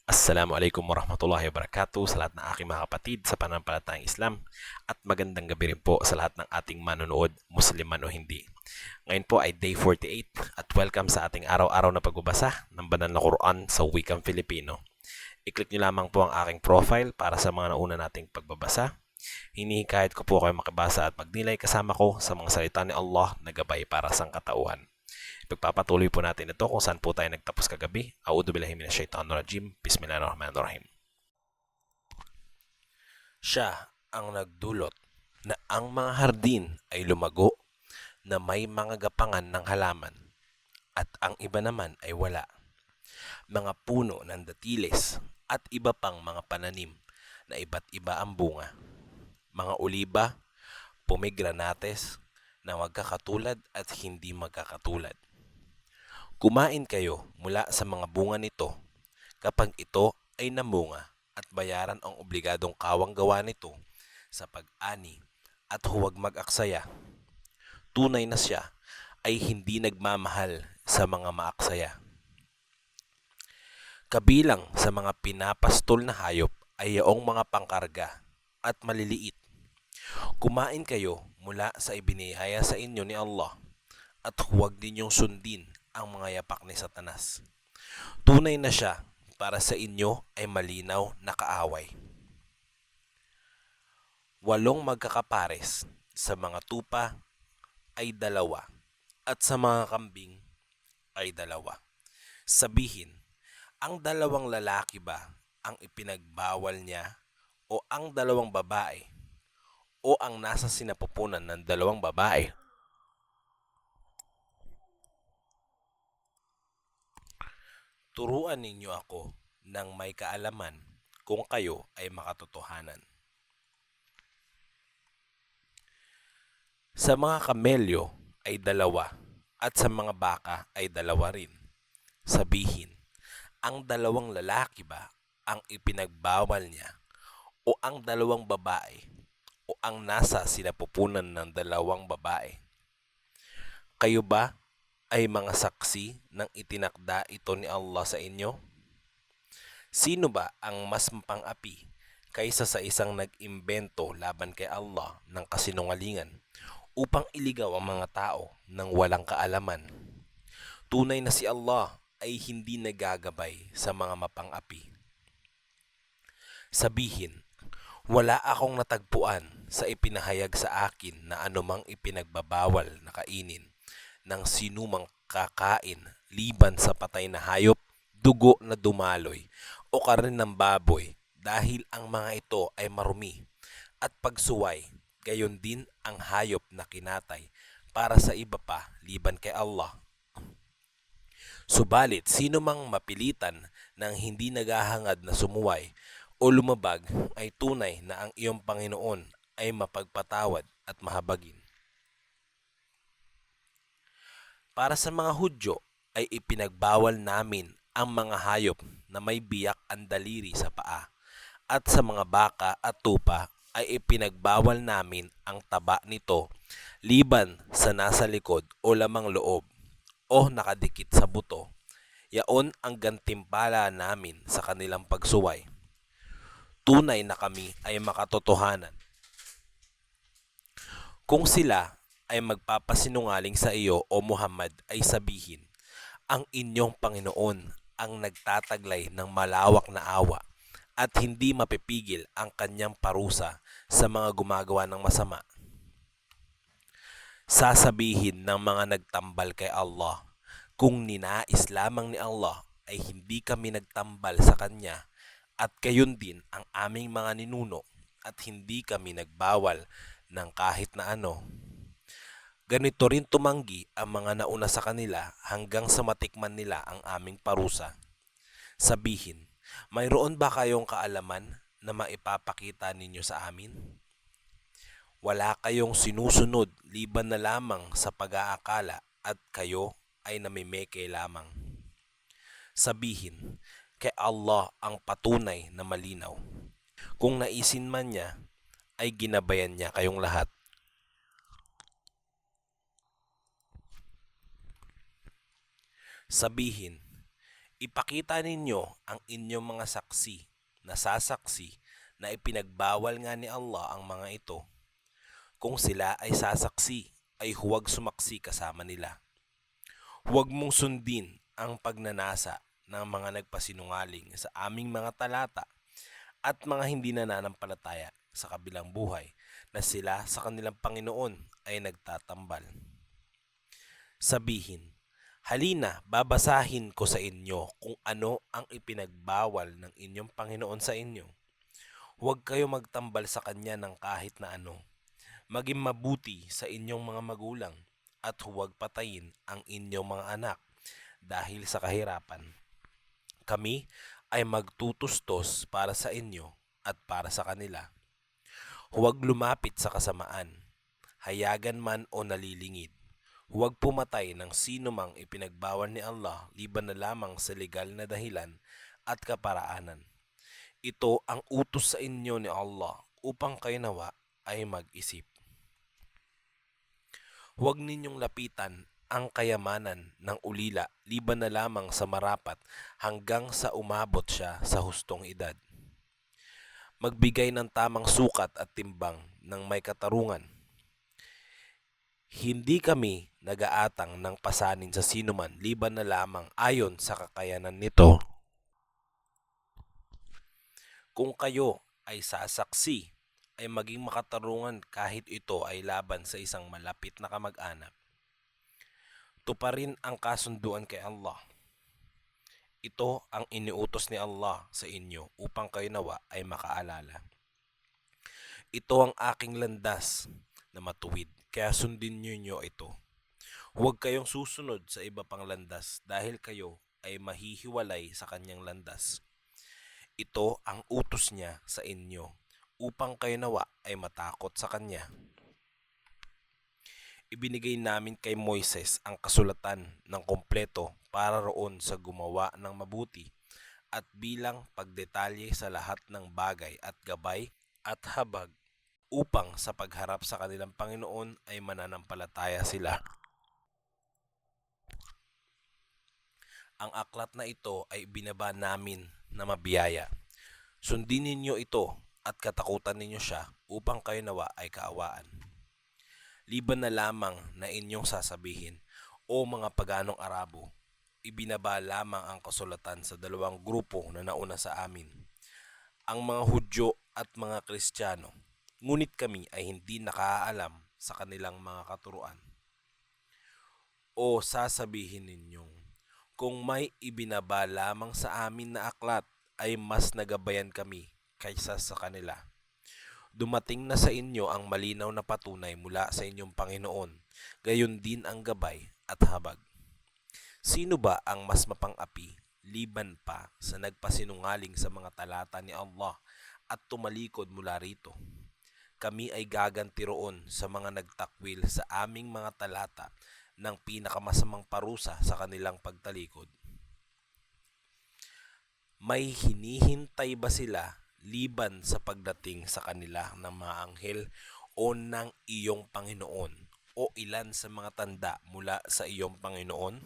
Assalamualaikum warahmatullahi wabarakatuh sa lahat ng aking mga kapatid sa pananampalatayang Islam at magandang gabi rin po sa lahat ng ating manonood, Muslim man o hindi. Ngayon po ay day 48 at welcome sa ating araw-araw na pagbabasa ng banal na Quran sa wikang Filipino. I-click nyo lamang po ang aking profile para sa mga nauna nating pagbabasa. Hinihikayat ko po kayo makibasa at magnilay kasama ko sa mga salita ni Allah na gabay para sa katauhan. Pagpapatuloy po natin ito kung saan po tayo nagtapos kagabi. A'udhu billahi minasyaitanir rajim. Bismillahirrahmanirrahim. Siya ang nagdulot na ang mga hardin ay lumago na may mga gapangan ng halaman at ang iba naman ay wala. Mga puno ng datiles at iba pang mga pananim na iba't iba ang bunga. Mga oliba, pomegranates na magkakatulad at hindi magkakatulad. Kumain kayo mula sa mga bunga nito kapag ito ay namunga at bayaran ang obligadong kawang gawa nito sa pag-ani at huwag mag-aksaya. Tunay na siya ay hindi nagmamahal sa mga maaksaya. Kabilang sa mga pinapastol na hayop ay yaong mga pangkarga at maliliit. Kumain kayo mula sa ibinihaya sa inyo ni Allah at huwag ninyong sundin ang mga yapak ni Satanas. Tunay na siya para sa inyo ay malinaw na kaaway. 8 magkakapares sa mga tupa ay 2 at sa mga kambing ay 2. Sabihin, ang 2 lalaki ba ang ipinagbawal niya o ang 2 babae o ang nasa sinapupunan ng 2 babae? Turuan ninyo ako ng may kaalaman kung kayo ay makatotohanan. Sa mga kamelyo ay 2 at sa mga baka ay 2 rin. Sabihin, ang 2 lalaki ba ang ipinagbawal niya o ang 2 babae o ang nasa sinapupunan ng 2 babae? Kayo ba ay mga saksi ng itinakda ito ni Allah sa inyo? Sino ba ang mas mapang-api kaysa sa isang nag-imbento laban kay Allah ng kasinungalingan upang iligaw ang mga tao ng walang kaalaman? Tunay na si Allah ay hindi nagagabay sa mga mapang-api. Sabihin, wala akong natagpuan sa ipinahayag sa akin na anumang ipinagbabawal na kainin ng sinumang kakain liban sa patay na hayop, dugo na dumaloy o karne ng baboy dahil ang mga ito ay marumi at pagsuway, gayon din ang hayop na kinatay para sa iba pa liban kay Allah. Subalit sino mang mapilitan ng hindi naghahangad na sumuway o lumabag ay tunay na ang iyong Panginoon ay mapagpatawad at mahabagin. Para sa mga Hudyo ay ipinagbawal namin ang mga hayop na may biyak ang daliri sa paa at sa mga baka at tupa ay ipinagbawal namin ang taba nito liban sa nasa likod o lamang loob o nakadikit sa buto. Yaon ang gantimpala namin sa kanilang pagsuway. Tunay na kami ay makatotohanan. Kung sila ay magpapasinungaling sa iyo o Muhammad ay sabihin, ang inyong Panginoon ang nagtataglay ng malawak na awa at hindi mapipigil ang kanyang parusa sa mga gumagawa ng masama. Sasabihin ng mga nagtambal kay Allah, kung ninais lamang ni Allah ay hindi kami nagtambal sa kanya at gayon din ang aming mga ninuno at hindi kami nagbawal ng kahit na ano. Ganito rin tumanggi ang mga nauna sa kanila hanggang sa matikman nila ang aming parusa. Sabihin, mayroon ba kayong kaalaman na maipapakita ninyo sa amin? Wala kayong sinusunod liban na lamang sa pag-aakala at kayo ay namimeke lamang. Sabihin, kay Allah ang patunay na malinaw. Kung naisin man niya, ay ginabayan niya kayong lahat. Sabihin, Ipakita ninyo ang inyong mga saksi na sasaksi na ipinagbawal nga ni Allah ang mga ito. Kung sila ay sasaksi, ay huwag sumaksi kasama nila. Huwag mong sundin ang pagnanasa ng mga nagpasinungaling sa aming mga talata at mga hindi nananampalataya sa kabilang buhay na sila sa kanilang Panginoon ay nagtatambal. Sabihin, halina, babasahin ko sa inyo kung ano ang ipinagbawal ng inyong Panginoon sa inyo. Huwag kayo magtambal sa Kanya ng kahit na ano. Maging mabuti sa inyong mga magulang at huwag patayin ang inyong mga anak dahil sa kahirapan. Kami ay magtutustos para sa inyo at para sa kanila. Huwag lumapit sa kasamaan, hayagan man o nalilingid. Huwag pumatay ng sino mang ipinagbawal ni Allah liban na lamang sa legal na dahilan at kaparaanan. Ito ang utos sa inyo ni Allah upang kayo nawa ay mag-isip. Huwag ninyong lapitan ang kayamanan ng ulila liban na lamang sa marapat hanggang sa umabot siya sa hustong edad. Magbigay ng tamang sukat at timbang ng may katarungan. Hindi kami nag-aatang ng pasanin sa sinuman liban na lamang ayon sa kakayanan nito. Kung kayo ay sasaksi, ay maging makatarungan kahit ito ay laban sa isang malapit na kamag-anak. Tuparin ang kasunduan kay Allah. Ito ang iniutos ni Allah sa inyo upang kayo nawa ay makaalala. Ito ang aking landas na matuwid, kaya sundin niyo ito. Huwag kayong susunod sa iba pang landas dahil kayo ay mahihiwalay sa kanyang landas. Ito ang utos niya sa inyo upang kayo nawa ay matakot sa kanya. Ibinigay namin kay Moises ang kasulatan ng kompleto para roon sa gumawa ng mabuti at bilang pagdetalye sa lahat ng bagay at gabay at habag upang sa pagharap sa kanilang Panginoon ay mananampalataya sila. Ang aklat na ito ay binaba namin na mabiyaya. Sundin ninyo ito at katakutan ninyo siya upang kayo nawa ay kaawaan. Liban na lamang na inyong sasabihin, o mga paganong Arabo, ibinaba lamang ang kasulatan sa dalawang grupo na nauna sa amin, ang mga Hudyo at mga Kristiyano, ngunit kami ay hindi nakaalam sa kanilang mga katuruan. O sasabihin ninyong, kung may ibinaba lamang sa amin na aklat ay mas nagabayan kami kaysa sa kanila. Dumating na sa inyo ang malinaw na patunay mula sa inyong Panginoon, gayon din ang gabay at habag. Sino ba ang mas mapang-api liban pa sa nagpasinungaling sa mga talata ni Allah at tumalikod mula rito? Kami ay gaganti roon sa mga nagtakwil sa aming mga talata ng pinakamasamang parusa sa kanilang pagtalikod. May hinihintay ba sila liban sa pagdating sa kanila ng mga anghel o ng iyong Panginoon o ilan sa mga tanda mula sa iyong Panginoon?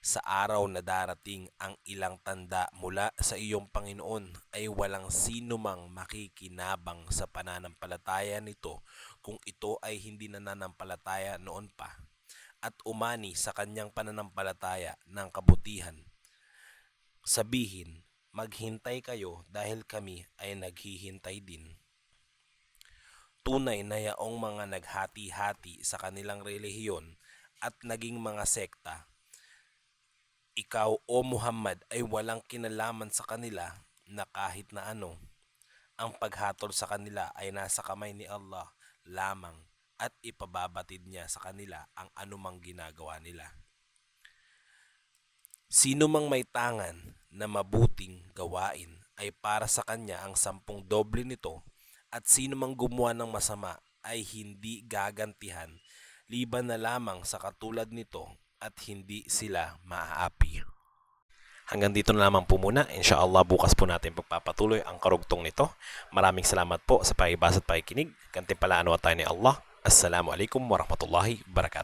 Sa araw na darating ang ilang tanda mula sa iyong Panginoon ay walang sino mang makikinabang sa pananampalataya nito kung ito ay hindi nananampalataya noon pa at umani sa kanyang pananampalataya ng kabutihan. Sabihin, maghintay kayo dahil kami ay naghihintay din. Tunay na yaong mga naghati-hati sa kanilang relihiyon at naging mga sekta, ikaw o Muhammad ay walang kinalaman sa kanila na kahit na ano. Ang paghatol sa kanila ay nasa kamay ni Allah lamang at ipababatid niya sa kanila ang anumang ginagawa nila. Sino mang may tangan na mabuting gawain ay para sa kanya ang 10 doble nito at sino mang gumawa ng masama ay hindi gagantihan liban na lamang sa katulad nito at hindi sila maaapi. Hanggang dito na lamang po muna. Inshallah bukas po natin pagpapatuloy ang karugtong nito. Maraming salamat po sa pakibasa at pakikinig. Gantimpalaan nawa tayo ni Allah. Assalamualaikum warahmatullahi wabarakatuh.